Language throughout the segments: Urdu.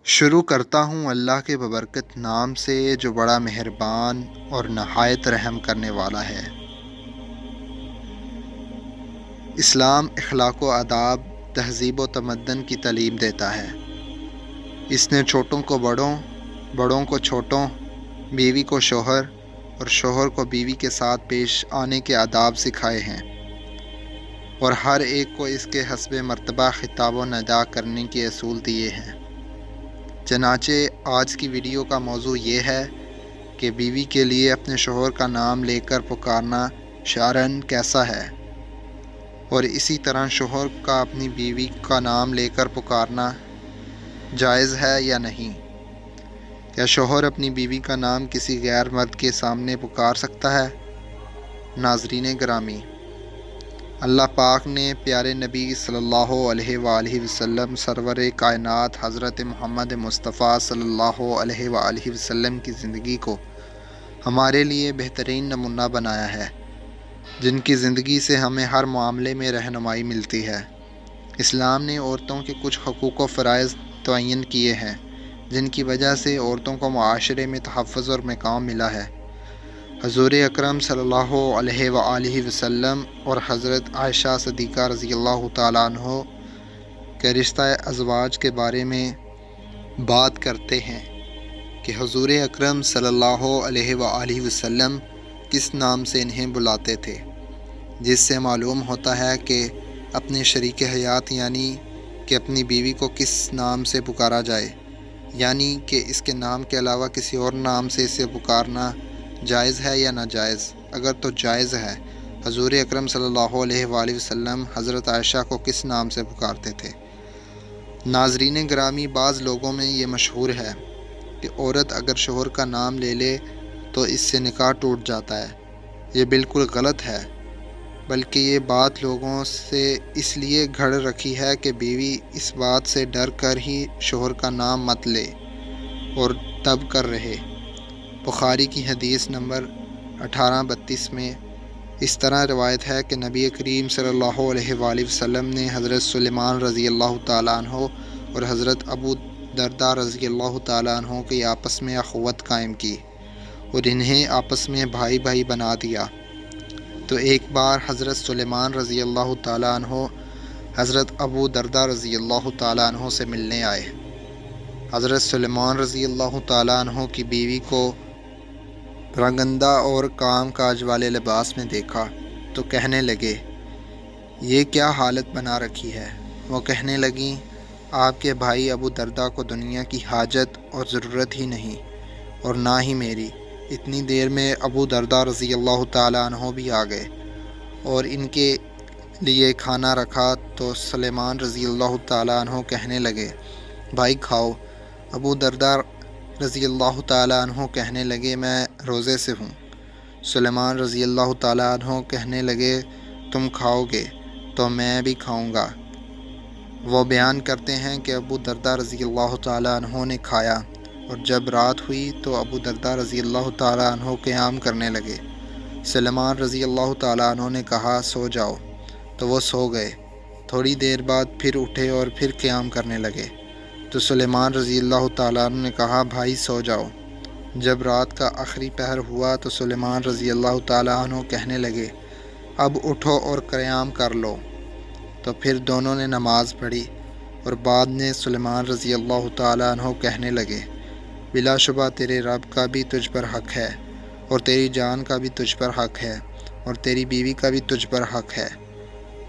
شروع کرتا ہوں اللہ کے ببرکت نام سے جو بڑا مہربان اور نہایت رحم کرنے والا ہے۔ اسلام اخلاق و آداب، تہذیب و تمدن کی تعلیم دیتا ہے۔ اس نے چھوٹوں کو بڑوں، بڑوں کو چھوٹوں، بیوی کو شوہر اور شوہر کو بیوی کے ساتھ پیش آنے کے آداب سکھائے ہیں، اور ہر ایک کو اس کے حسب مرتبہ خطاب و ندا کرنے کے اصول دیے ہیں۔ چنانچہ آج کی ویڈیو کا موضوع یہ ہے کہ بیوی کے لیے اپنے شوہر کا نام لے کر پکارنا شرعاً کیسا ہے، اور اسی طرح شوہر کا اپنی بیوی کا نام لے کر پکارنا جائز ہے یا نہیں۔ کیا شوہر اپنی بیوی کا نام کسی غیر مرد کے سامنے پکار سکتا ہے؟ ناظرین گرامی، اللہ پاک نے پیارے نبی صلی اللہ علیہ وآلہ وسلم سرور کائنات حضرت محمد مصطفیٰ صلی اللہ علیہ وآلہ وسلم کی زندگی کو ہمارے لیے بہترین نمونہ بنایا ہے، جن کی زندگی سے ہمیں ہر معاملے میں رہنمائی ملتی ہے۔ اسلام نے عورتوں کے کچھ حقوق و فرائض تعین کیے ہیں، جن کی وجہ سے عورتوں کو معاشرے میں تحفظ اور مقام ملا ہے۔ حضور اکرم صلی اللہ علیہ وآلہ وسلم اور حضرت عائشہ صدیقہ رضی اللہ تعالیٰ عنہ کے رشتہ ازواج کے بارے میں بات کرتے ہیں کہ حضور اکرم صلی اللہ علیہ وآلہ وسلم کس نام سے انہیں بلاتے تھے، جس سے معلوم ہوتا ہے کہ اپنے شریک حیات یعنی کہ اپنی بیوی کو کس نام سے پکارا جائے، یعنی کہ اس کے نام کے علاوہ کسی اور نام سے اسے پکارنا جائز ہے یا ناجائز۔ اگر تو جائز ہے، حضور اکرم صلی اللہ علیہ وآلہ وسلم حضرت عائشہ کو کس نام سے پکارتے تھے؟ ناظرین گرامی، بعض لوگوں میں یہ مشہور ہے کہ عورت اگر شوہر کا نام لے لے تو اس سے نکاح ٹوٹ جاتا ہے۔ یہ بالکل غلط ہے، بلکہ یہ بات لوگوں سے اس لیے گھڑ رکھی ہے کہ بیوی اس بات سے ڈر کر ہی شوہر کا نام مت لے اور تب کر رہے۔ بخاری کی حدیث نمبر 1832 میں اس طرح روایت ہے کہ نبی کریم صلی اللہ علیہ وآلہ وسلم نے حضرت سلیمان رضی اللہ تعالیٰ عنہ اور حضرت ابو درداء رضی اللہ تعالیٰ عنہ کی آپس میں اخوت قائم کی اور انہیں آپس میں بھائی بھائی بنا دیا۔ تو ایک بار حضرت سلیمان رضی اللہ تعالیٰ عنہ حضرت ابو درداء رضی اللہ تعالیٰ عنہ سے ملنے آئے۔ حضرت سلیمان رضی اللہ تعالیٰ عنہ کی بیوی کو رنگندہ اور کام کاج والے لباس میں دیکھا تو کہنے لگے، یہ کیا حالت بنا رکھی ہے؟ وہ کہنے لگیں، آپ کے بھائی ابو درداء کو دنیا کی حاجت اور ضرورت ہی نہیں، اور نہ ہی میری۔ اتنی دیر میں ابو درداء رضی اللہ تعالیٰ عنہ بھی آ گئے اور ان کے لیے کھانا رکھا تو سلیمان رضی اللہ تعالیٰ عنہ کہنے لگے، بھائی کھاؤ۔ ابو درداء رضی اللہ تعالیٰ عنہ کہنے لگے، میں روزے سے ہوں۔ سلیمان رضی اللہ تعالیٰ عنہ کہنے لگے، تم کھاؤ گے تو میں بھی کھاؤں گا۔ وہ بیان کرتے ہیں کہ ابو درداء رضی اللہ تعالیٰ عنہ نے کھایا، اور جب رات ہوئی تو ابو درداء رضی اللہ تعالیٰ عنہ قیام کرنے لگے۔ سلیمان رضی اللہ تعالیٰ عنہ نے کہا، سو جاؤ، تو وہ سو گئے۔ تھوڑی دیر بعد پھر اٹھے اور پھر قیام کرنے لگے، تو سلیمان رضی اللہ تعالیٰ عنہ نے کہا، بھائی سو جاؤ۔ جب رات کا آخری پہر ہوا تو سلیمان رضی اللہ تعالیٰ عنہ کہنے لگے، اب اٹھو اور قیام کر لو۔ تو پھر دونوں نے نماز پڑھی، اور بعد میں سلیمان رضی اللہ تعالیٰ عنہ کہنے لگے، بلا شبہ تیرے رب کا بھی تجھ پر حق ہے، اور تیری جان کا بھی تجھ پر حق ہے، اور تیری بیوی کا بھی تجھ پر حق ہے۔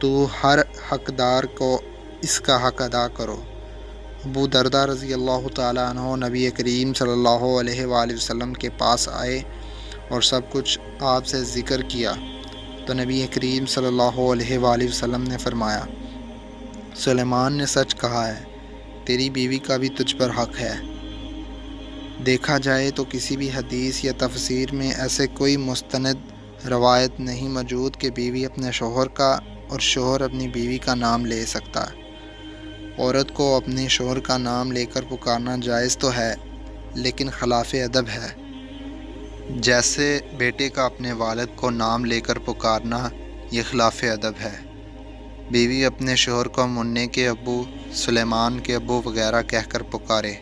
تو ہر حقدار کو اس کا حق ادا کرو۔ ابو درداء رضی اللہ تعالیٰ عنہ نبی کریم صلی اللہ علیہ وآلہ وسلم کے پاس آئے اور سب کچھ آپ سے ذکر کیا، تو نبی کریم صلی اللہ علیہ وآلہ وسلم نے فرمایا، سلیمان نے سچ کہا ہے، تیری بیوی کا بھی تجھ پر حق ہے۔ دیکھا جائے تو کسی بھی حدیث یا تفسیر میں ایسے کوئی مستند روایت نہیں موجود کہ بیوی اپنے شوہر کا اور شوہر اپنی بیوی کا نام لے سکتا ہے۔ عورت کو اپنے شوہر کا نام لے کر پکارنا جائز تو ہے، لیکن خلاف ادب ہے۔ جیسے بیٹے کا اپنے والد کو نام لے کر پکارنا، یہ خلاف ادب ہے۔ بیوی اپنے شوہر کو منع کے ابو، سلیمان کے ابو وغیرہ کہہ کر پکارے،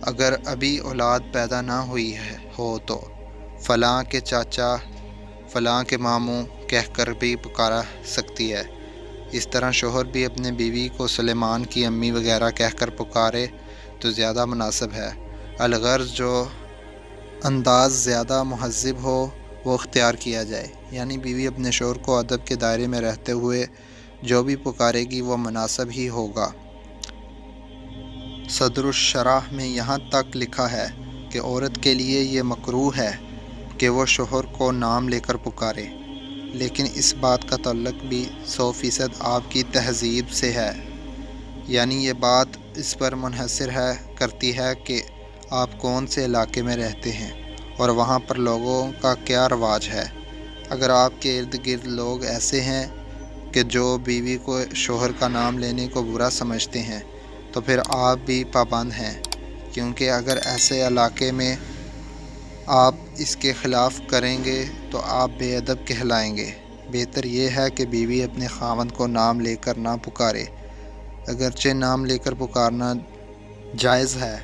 اگر ابھی اولاد پیدا نہ ہوئی ہو تو فلاں کے چاچا، فلاں کے ماموں کہہ کر بھی پکارا سکتی ہے۔ اس طرح شوہر بھی اپنے بیوی کو سلیمان کی امی وغیرہ کہہ کر پکارے تو زیادہ مناسب ہے۔ الغرض جو انداز زیادہ مہذب ہو وہ اختیار کیا جائے، یعنی بیوی اپنے شوہر کو ادب کے دائرے میں رہتے ہوئے جو بھی پکارے گی وہ مناسب ہی ہوگا۔ صدر الشرح میں یہاں تک لکھا ہے کہ عورت کے لیے یہ مکروہ ہے کہ وہ شوہر کو نام لے کر پکارے، لیکن اس بات کا تعلق بھی 100% آپ کی تہذیب سے ہے، یعنی یہ بات اس پر منحصر کرتی ہے کہ آپ کون سے علاقے میں رہتے ہیں اور وہاں پر لوگوں کا کیا رواج ہے۔ اگر آپ کے ارد گرد لوگ ایسے ہیں کہ جو بیوی کو شوہر کا نام لینے کو برا سمجھتے ہیں تو پھر آپ بھی پابند ہیں، کیونکہ اگر ایسے علاقے میں آپ اس کے خلاف کریں گے تو آپ بے ادب کہلائیں گے۔ بہتر یہ ہے کہ بیوی اپنے خاوند کو نام لے کر نہ پکارے، اگرچہ نام لے کر پکارنا جائز ہے۔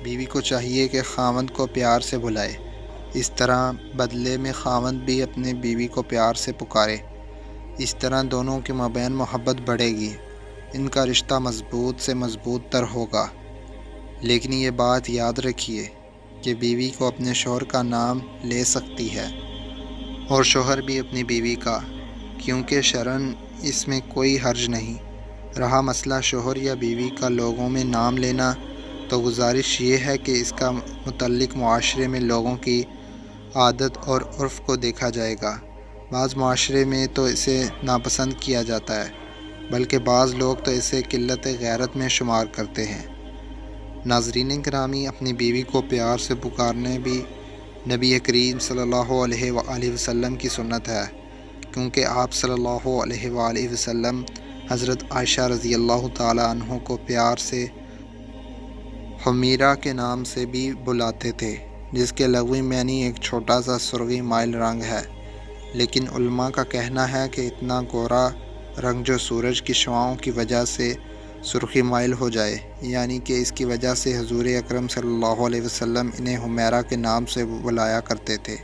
بیوی کو چاہیے کہ خاوند کو پیار سے بلائے، اس طرح بدلے میں خاوند بھی اپنے بیوی کو پیار سے پکارے۔ اس طرح دونوں کے مابین محبت بڑھے گی، ان کا رشتہ مضبوط سے مضبوط تر ہوگا۔ لیکن یہ بات یاد رکھیے کہ بیوی کو اپنے شوہر کا نام لے سکتی ہے اور شوہر بھی اپنی بیوی کا، کیونکہ شرعاً اس میں کوئی حرج نہیں۔ رہا مسئلہ شوہر یا بیوی کا لوگوں میں نام لینا، تو گزارش یہ ہے کہ اس کا متعلق معاشرے میں لوگوں کی عادت اور عرف کو دیکھا جائے گا۔ بعض معاشرے میں تو اسے ناپسند کیا جاتا ہے، بلکہ بعض لوگ تو اسے قلت غیرت میں شمار کرتے ہیں۔ ناظرین گرامی، اپنی بیوی کو پیار سے پکارنے بھی نبی کریم صلی اللہ علیہ وآلہ وسلم کی سنت ہے، کیونکہ آپ صلی اللہ علیہ وآلہ وسلم حضرت عائشہ رضی اللہ تعالی عنہ کو پیار سے حمیرہ کے نام سے بھی بلاتے تھے، جس کے لغوی معنی ایک چھوٹا سا سرخی مائل رنگ ہے، لیکن علماء کا کہنا ہے کہ اتنا گورا رنگ جو سورج کی شعاؤں کی وجہ سے سرخی مائل ہو جائے، یعنی کہ اس کی وجہ سے حضور اکرم صلی اللہ علیہ وسلم انہیں حمیرہ کے نام سے بلایا کرتے تھے۔